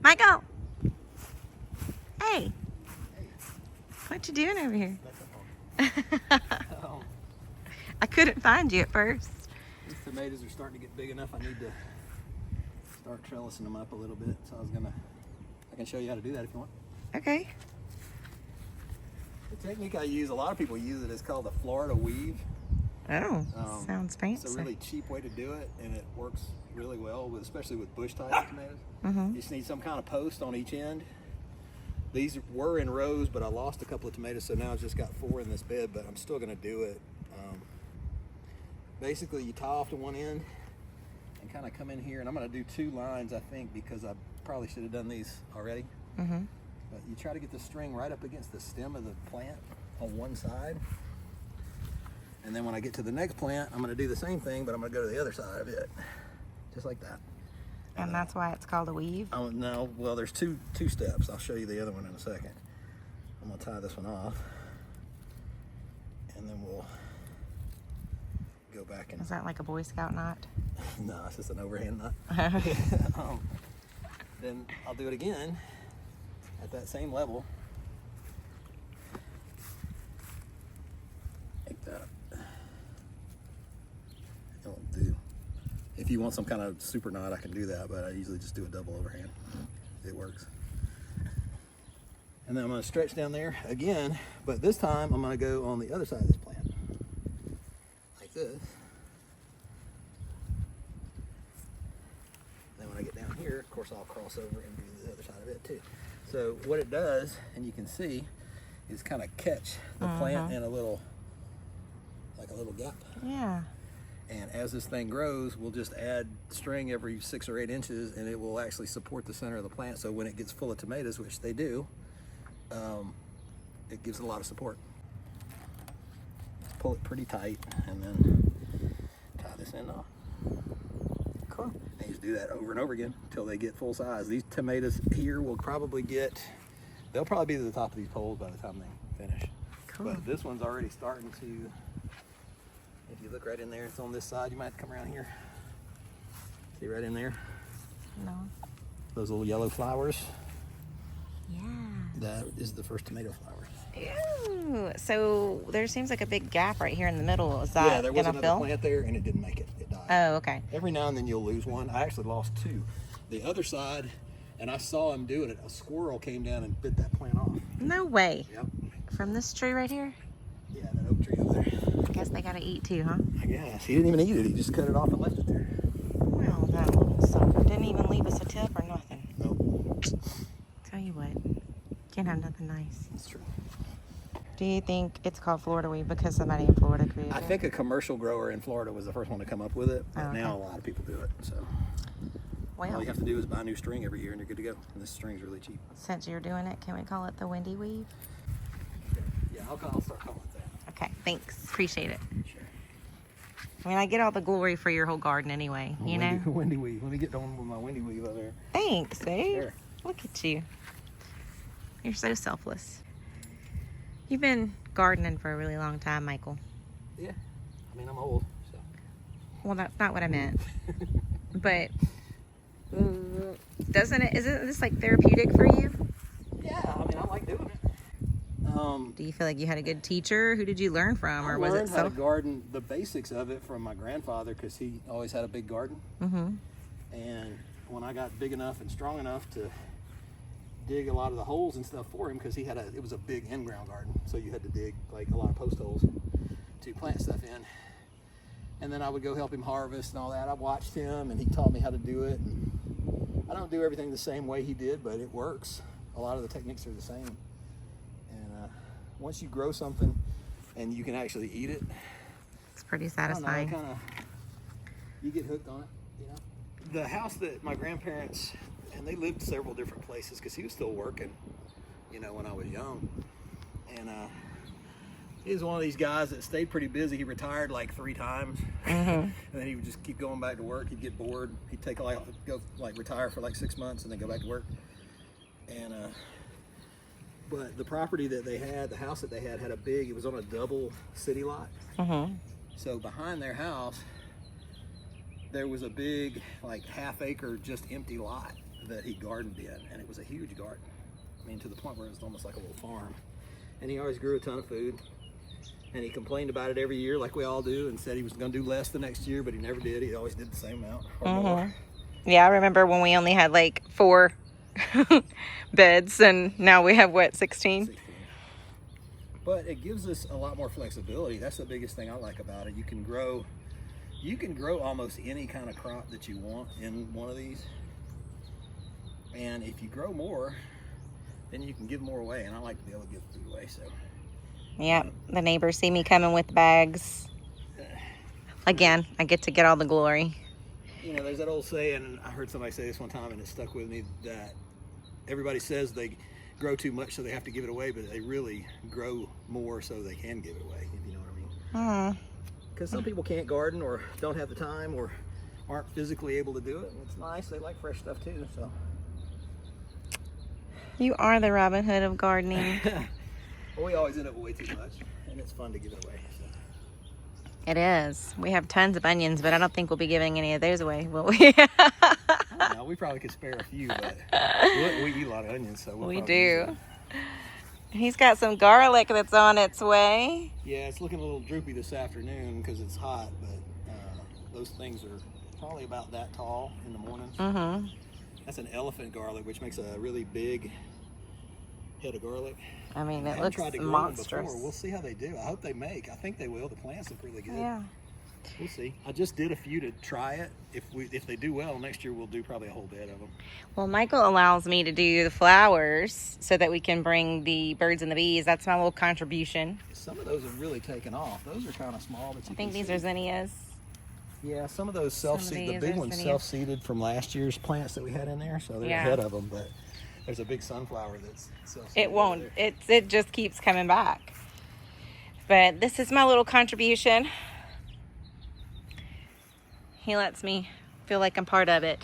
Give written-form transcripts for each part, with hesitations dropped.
Michael! Hey! What you doing over here? I couldn't find you at first. These tomatoes are starting to get big enough. I need to start trellising them up a little bit. So I can show you how to do that if you want. Okay. The technique I use, a lot of people use it, is called the Florida weave. Oh, sounds fancy. It's a really cheap way to do it, and it works really well, especially with bush type tomatoes. You just need some kind of post on each end. These were in rows, but I lost a couple of tomatoes, so now I've just got 4 in this bed, but I'm still going to do it. Basically, you tie off to one end and kind of come in here, and I'm going to do 2 lines, I think, because I probably should have done these already. But you try to get the string right up against the stem of the plant on one side. And then when I get to the next plant, I'm going to do the same thing, but I'm going to go to the other side of it, just like that. And that's why it's called a weave? No, well, there's two steps. I'll show you the other one in a second. I'm going to tie this one off, and then we'll go back and... Is that like a Boy Scout knot? No, it's just an overhand knot. Then I'll do it again at that same level. Like that. It'll do. If you want some kind of super knot, I can do that, but I usually just do a double overhand. It works. And then I'm going to stretch down there again, but this time I'm going to go on the other side of this plant, like this. Then when I get down here, of course, I'll cross over and do the other side of it too. So what it does, and you can see, is kind of catch the plant in a little, like a little gap. Yeah. And as this thing grows, we'll just add string every 6 or 8 inches, and it will actually support the center of the plant. So when it gets full of tomatoes, which they do, it gives it a lot of support. Pull it pretty tight, and then tie this end off. Cool. And you just do that over and over again until they get full size. These tomatoes here will probably they'll probably be to the top of these poles by the time they finish. Cool. But this one's already starting to, if you look right in there, it's on this side. You might have to come around here. See right in there? No. Those little yellow flowers. Yeah. That is the first tomato flower. Ew. So there seems like a big gap right here in the middle. Is that Yeah, there was gonna another fill? plant there, and it didn't make it. It died. Oh, okay. Every now and then you'll lose one. I actually lost 2. The other side, and I saw him doing it. A squirrel came down and bit that plant off. No way. Yep. From this tree right here? Yeah, that oak tree over there. I guess they gotta eat too, huh? I guess. He didn't even eat it. He just cut it off and left it there. Well, that little sucker didn't even leave us a tip or nothing. Nope. Tell you what, can't have nothing nice. That's true. Do you think it's called Florida weave because somebody in Florida created it? I think a commercial grower in Florida was the first one to come up with it, but now a lot of people do it. So Well, all you have to do is buy new string every year, and you're good to go. And this string's really cheap. since you're doing it, can we call it the Wendy weave? Yeah, I'll start calling it that. Okay, thanks. Appreciate it. Sure. I mean, I get all the glory for your whole garden anyway, you know? Wendy weave. Let me get on with my Wendy weave over there. Thanks, babe. Sure. Look at you. You're so selfless. You've been gardening for a really long time, Michael. Yeah. I mean, I'm old, so. Well, that's not what I meant. But isn't this like therapeutic for you? Yeah, I mean, I like doing it. Do you feel like you had a good teacher? Who did you learn from, or was it learned how to garden, the basics of it, from my grandfather, because he always had a big garden. And when I got big enough and strong enough to dig a lot of the holes and stuff for him, because it was a big in-ground garden, so you had to dig like a lot of post holes to plant stuff in. And then I would go help him harvest and all that. I watched him, and he taught me how to do it. And I don't do everything the same way he did, but it works. A lot of the techniques are the same. And once you grow something and you can actually eat it, it's pretty satisfying. You get hooked on it, you know. The house that my grandparents, and they lived several different places because he was still working, you know, when I was young. And he was one of these guys that stayed pretty busy. He retired like 3 times, and then he would just keep going back to work. He'd get bored. He'd retire for like 6 months and then go back to work. And but the property that they had, the house that they had it was on a double city lot. So behind their house, there was a big, like, half-acre just empty lot that he gardened in, and it was a huge garden. I mean, to the point where it was almost like a little farm. And he always grew a ton of food. And he complained about it every year, like we all do, and said he was going to do less the next year, but he never did. He always did the same amount or more. Yeah, I remember when we only had like 4 beds, and now we have what, 16? But it gives us a lot more flexibility. That's the biggest thing I like about it. You can grow almost any kind of crop that you want in one of these. And if you grow more, then you can give more away. And I like to be able to give food away. So. Yeah, the neighbors see me coming with bags. Again, I get to get all the glory. You know, there's that old saying, and I heard somebody say this one time, and it stuck with me, that everybody says they grow too much so they have to give it away, but they really grow more so they can give it away, if you know what I mean. Because some people can't garden or don't have the time or aren't physically able to do it. And it's nice. They like fresh stuff too. So you are the Robin Hood of gardening. Well, we always end up with way too much, and it's fun to give it away. So. It is. We have tons of onions, but I don't think we'll be giving any of those away, will we? I don't know. We probably could spare a few, but we eat a lot of onions, so we do. He's got some garlic that's on its way. Yeah, it's looking a little droopy this afternoon because it's hot, but those things are probably about that tall in the mornings. Mm-hmm. That's an elephant garlic, which makes a really big head of garlic. I mean, it looks tried to grow monstrous. them before. We'll see how they do. I hope they make. I think they will. The plants look really good. Yeah. We'll see. I just did a few to try it. If they do well, next year we'll do probably a whole bed of them. Well, Michael allows me to do the flowers so that we can bring the birds and the bees. That's my little contribution. Some of those have really taken off. Those are kind of small, but I think these are zinnias. Yeah, some of those self-seeded, the big ones self-seeded from last year's plants that we had in there, so they're ahead of them, but there's a big sunflower that's self-seeded. It won't. It just keeps coming back. But this is my little contribution. He lets me feel like I'm part of it.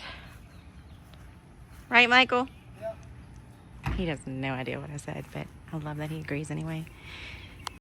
Right, Michael? Yep. He has no idea what I said, but I love that he agrees anyway.